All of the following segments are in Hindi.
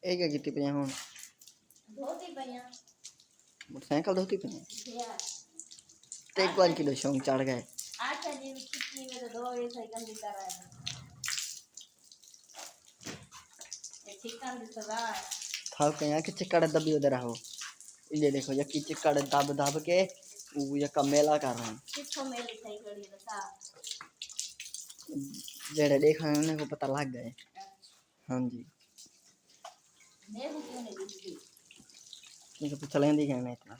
ਇਹ ਕੀ ਕੀਤੀ ਪਈਆਂ ਹੁਣ धोती पईया मोटरसाइकिल धोती पईਆਂ या ਤੇ ਇੱਕ ਵਾਰ ਕਿਦੋਂ ਸ਼ੌਂਕ ਚੜ ਗਏ अच्छा जी कितनी में तो दो ये सही गंदी कर रहा है ये चिकन दी सदा था कहीं कि चिक्कड़ दबी उधर हो ये देखो ये की चिक्कड़ दब दब के वो ये का मेला कर रहे हैं किसको मेरी सही करी बता जेड़े देखा उन्हें को पता लग गए हाँ जी मेरे को क्यों नहीं दिखती क्योंकि पूछ लेंदी कहना इतना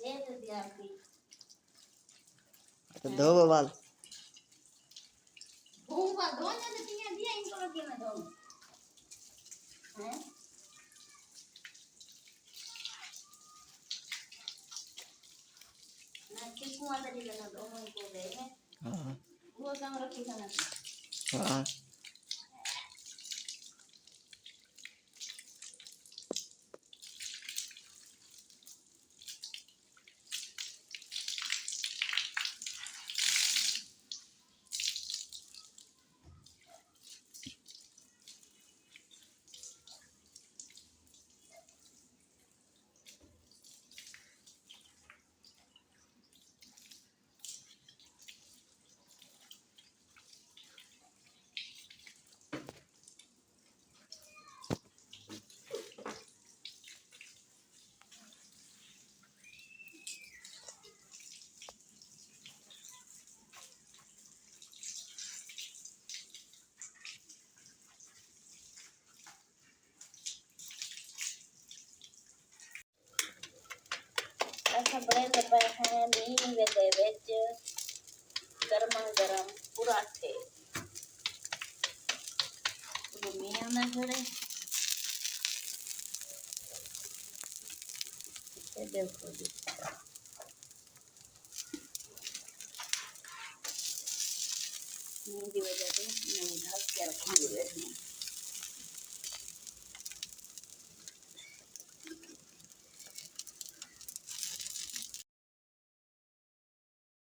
ये तो दिया आपकी तो दो बवाल भूंगा दो ने दिया दिया इनको लगे मैं दो हैं ना किसको आता नहीं लगा दो मैं को दे हाँ वो काम रखी था ना हाँ ऐसा बड़े दबे हैं नीम वे दे विच गरमा गरम पराठे वो मियां ना छड़े ये देखो जी नीम की वजह से मैं ढक के रखूंगी बैठने